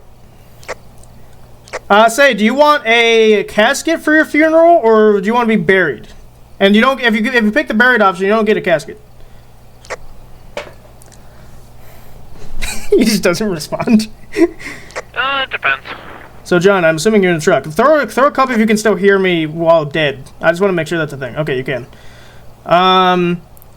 Say, do you want a casket for your funeral, or do you want to be buried? And you don't. If you pick the buried option, you don't get a casket. He just doesn't respond. It depends. So, John, I'm assuming you're in the truck. Throw a cup if you can still hear me while dead. I just want to make sure that's a thing. Okay, you can.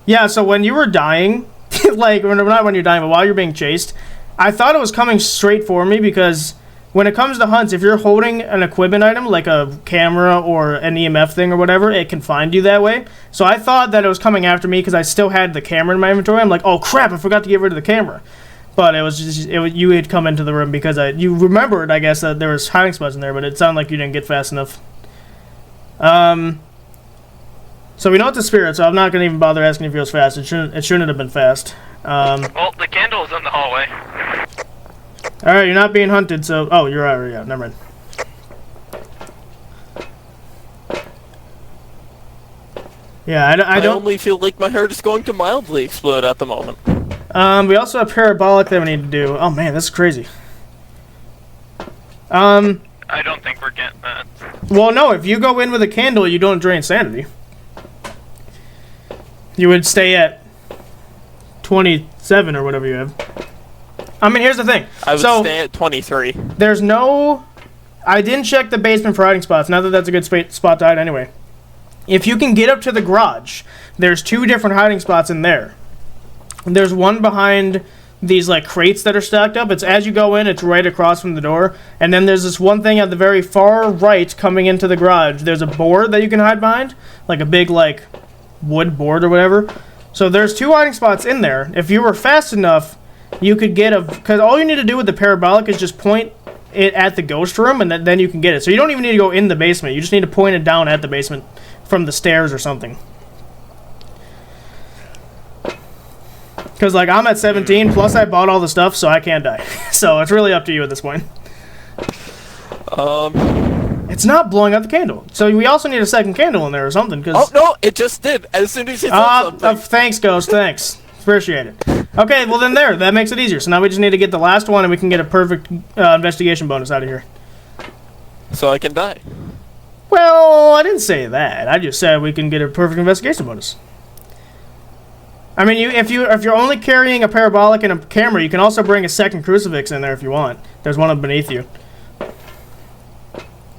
Yeah, so when you were dying, like, not when you're dying, but while you're being chased, I thought it was coming straight for me because when it comes to hunts, if you're holding an equipment item like a camera or an EMF thing or whatever, it can find you that way. So I thought that it was coming after me because I still had the camera in my inventory. I'm like, oh crap, I forgot to get rid of the camera. But it was just you had come into the room because you remembered, I guess, that there was hiding spots in there, but it sounded like you didn't get fast enough. So we know it's a spirit, so I'm not going to even bother asking if it was fast. It shouldn't have been fast. Well, the candle is in the hallway. Alright, you're not being hunted, so... Oh, you're right, yeah, never mind. Yeah, I don't... only feel like my heart is going to mildly explode at the moment. We also have parabolic that we need to do. Oh man, this is crazy. I don't think we're getting that. Well, no, if you go in with a candle, you don't drain sanity. You would stay at 27 or whatever you have. I mean, here's the thing. I would stay at 23. There's no... I didn't check the basement for hiding spots. Not that that's a good spot to hide anyway. If you can get up to the garage, there's 2 different hiding spots in there. There's one behind these like crates that are stacked up. It's as you go in, it's right across from the door. And then there's this one thing at the very far right coming into the garage. There's a board that you can hide behind. Like a big like wood board or whatever. So there's 2 hiding spots in there. If you were fast enough, you could get a... Because all you need to do with the parabolic is just point it at the ghost room, and then you can get it. So you don't even need to go in the basement. You just need to point it down at the basement from the stairs or something. Because, like, I'm at 17, plus I bought all the stuff, so I can't die. So it's really up to you at this point. It's not blowing out the candle. So we also need a second candle in there or something. Cause... Oh, no, it just did. As soon as you said something. Thanks, Ghost, thanks. Appreciate it. Okay, well then that makes it easier. So now we just need to get the last one and we can get a perfect investigation bonus out of here. So I can die. Well, I didn't say that. I just said we can get a perfect investigation bonus. I mean, if you're only carrying a parabolic and a camera, you can also bring a second crucifix in there if you want. There's one up beneath you.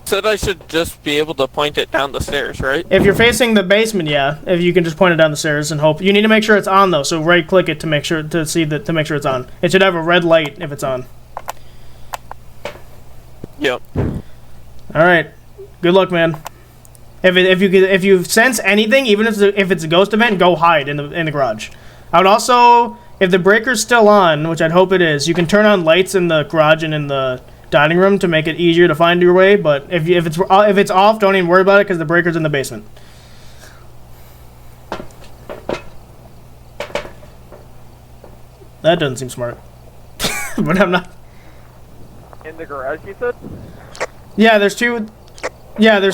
Said I should just be able to point it down the stairs, right? If you're facing the basement, yeah. If you can just point it down the stairs and hope. You need to make sure it's on though. So right click it to make sure to make sure it's on. It should have a red light if it's on. Yep. All right. Good luck, man. If you sense anything, even if it's a ghost event, go hide in the garage. I would also, if the breaker's still on, which I'd hope it is, you can turn on lights in the garage and in the dining room to make it easier to find your way. But if it's off, don't even worry about it because the breaker's in the basement. That doesn't seem smart. But I'm not. In the garage, you said? Yeah, there's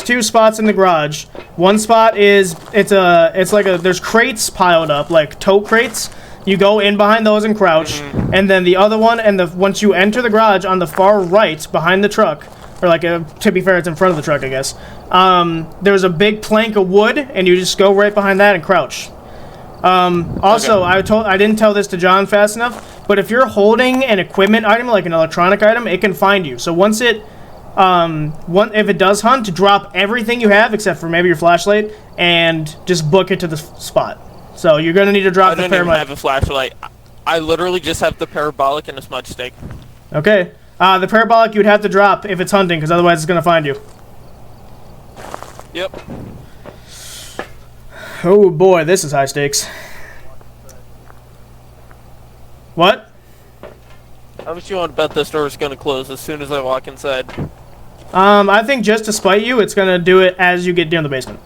2 spots in the garage. One spot is there's crates piled up, like tote crates. You go in behind those and crouch, and then the other one, once you enter the garage on the far right behind the truck, or to be fair, it's in front of the truck, I guess. There's a big plank of wood, and you just go right behind that and crouch. Also, okay. I didn't tell this to John fast enough, but if you're holding an equipment item, like an electronic item, it can find you. So once it if it does hunt, drop everything you have except for maybe your flashlight and just book it to the spot. So you're gonna need to drop the parabolic. I don't even have a flashlight. I literally just have the parabolic and a smudge stick. Okay. The parabolic you'd have to drop if it's hunting, because otherwise it's gonna find you. Yep. Oh boy, this is high stakes. What? How much you want to bet this door is gonna close as soon as I walk inside? I think just to spite you, it's gonna do it as you get down the basement.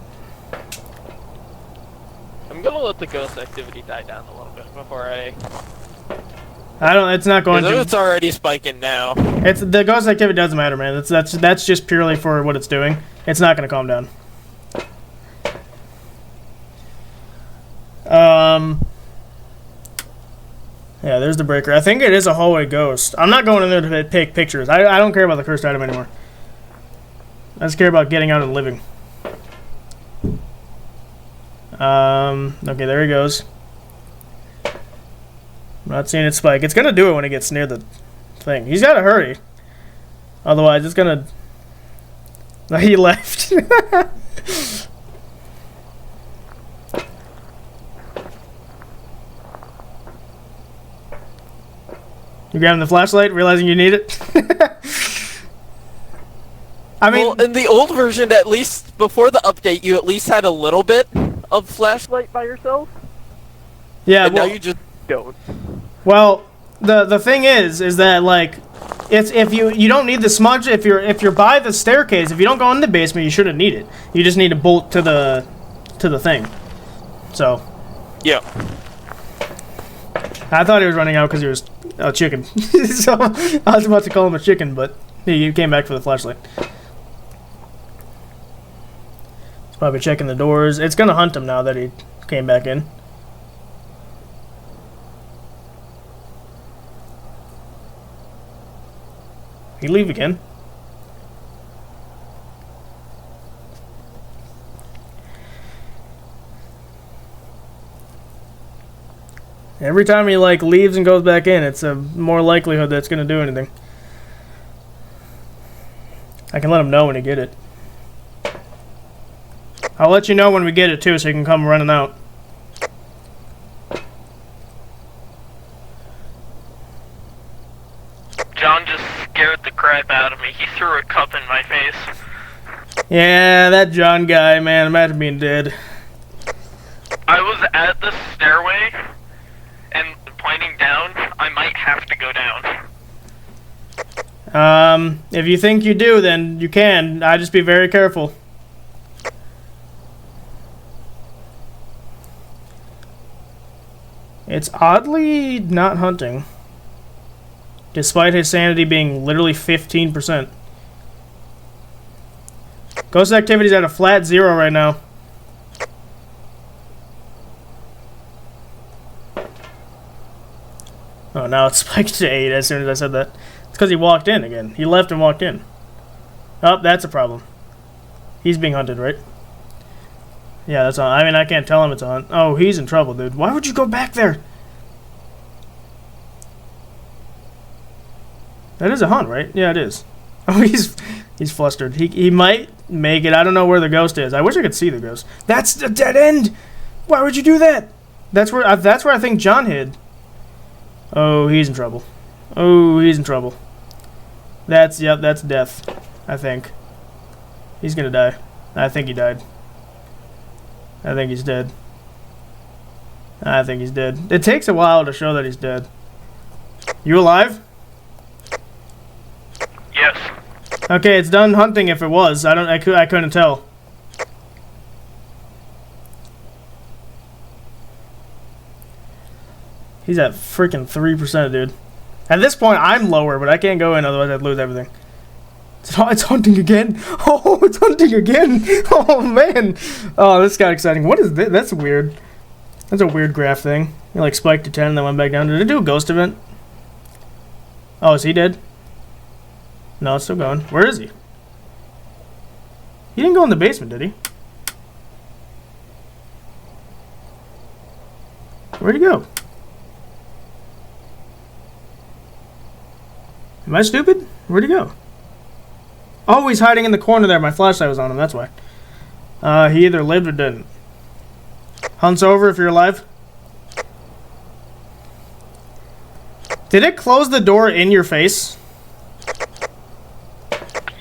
I'm gonna let the ghost activity die down a little bit before It's not going to. It's already spiking now. The ghost activity doesn't matter, man. That's just purely for what it's doing. It's not gonna calm down. Yeah, there's the breaker. I think it is a hallway ghost. I'm not going in there to take pictures. I don't care about the cursed item anymore. I just care about getting out and living. Okay, there he goes. I'm not seeing it spike. It's gonna do it when it gets near the thing. He's gotta hurry. Otherwise, it's gonna... He left. You grabbing the flashlight, realizing you need it? I mean, well, in the old version, at least before the update, you at least had a little bit of flashlight by yourself. yeah. And Well, now you just don't. well, the thing is that like, it's if you don't need the smudge if you're by the staircase. If you don't go in the basement, you shouldn't need it. You just need to bolt to the thing. So. Yeah. I thought he was running out because he was a chicken. So I was about to call him a chicken, but he came back for the flashlight. He's probably checking the doors. It's gonna hunt him now that he came back in. He leave again. Every time he like leaves and goes back in, it's a more likelihood that it's gonna do anything. I can let him know when you get it. I'll let you know when we get it too, so you can come running out. John just scared the crap out of me. He threw a cup in my face. Yeah, that John guy, man. Imagine being dead. I was at the stairway and pointing down. I might have to go down. If you think you do, then you can. I just be very careful. It's oddly not hunting. Despite his sanity being literally 15%. Ghost activity's at a flat 0 right now. Oh, now it's spiked to 8 as soon as I said that. It's because he walked in again. He left and walked in. Oh, that's a problem. He's being hunted, right? Yeah, that's on. I mean, I can't tell him it's a hunt. Oh, he's in trouble, dude. Why would you go back there? That is a hunt, right? Yeah, it is. Oh, he's flustered. He might make it. I don't know where the ghost is. I wish I could see the ghost. That's the dead end. Why would you do that? That's where I think John hid. Oh, he's in trouble. Oh, he's in trouble. That's death. I think. He's gonna die. I think he died. I think he's dead. I think he's dead. It takes a while to show that he's dead. You alive? Yes. Okay, it's done hunting if it was. I couldn't tell. He's at freaking 3%, dude. At this point, I'm lower, but I can't go in, otherwise I'd lose everything. It's hunting again. Oh, it's hunting again. Oh, man. Oh, this got exciting. What is this? That's weird. That's a weird graph thing. It like spiked to 10 and then went back down. Did it do a ghost event? Oh, is he dead? No, it's still going. Where is he? He didn't go in the basement, did he? Where'd he go? Am I stupid? Where'd he go? Oh, he's hiding in the corner there. My flashlight was on him, that's why. He either lived or didn't. Hunt's over if you're alive. Did it close the door in your face?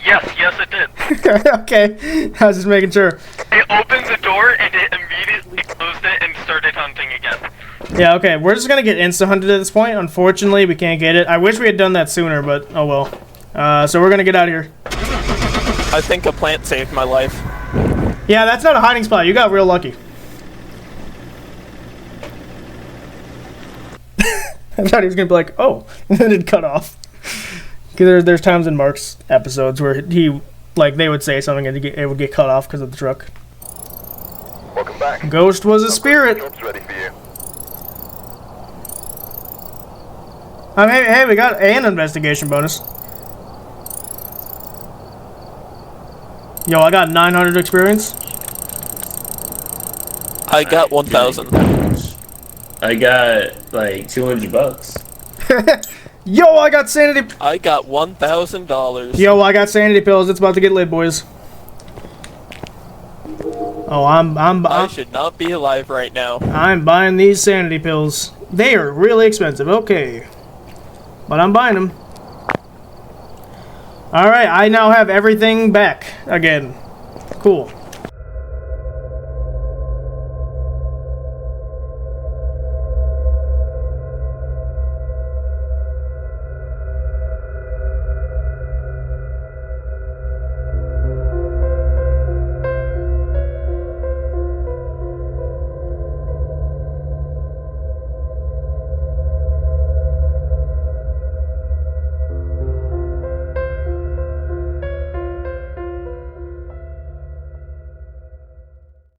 Yes, it did. Okay, I was just making sure. It opened the door and it immediately closed it and started hunting again. Yeah, okay, we're just gonna get insta-hunted at this point. Unfortunately, we can't get it. I wish we had done that sooner, but oh well. So we're gonna get out of here. I think a plant saved my life. Yeah, that's not a hiding spot. You got real lucky. I thought he was gonna be like, oh, and then it'd cut off. Because there's times in Mark's episodes where he, like, they would say something and it would get cut off because of the truck. Welcome back. Ghost was a spirit. Job's ready for you. Hey, we got an investigation bonus. Yo, I got 900 experience. I got 1,000. I got like $200. Yo, I got sanity. I got $1,000. Yo, I got sanity pills. It's about to get lit, boys. Oh, I should not be alive right now. I'm buying these sanity pills. They are really expensive. Okay, but I'm buying them. Alright, I now have everything back again. Cool.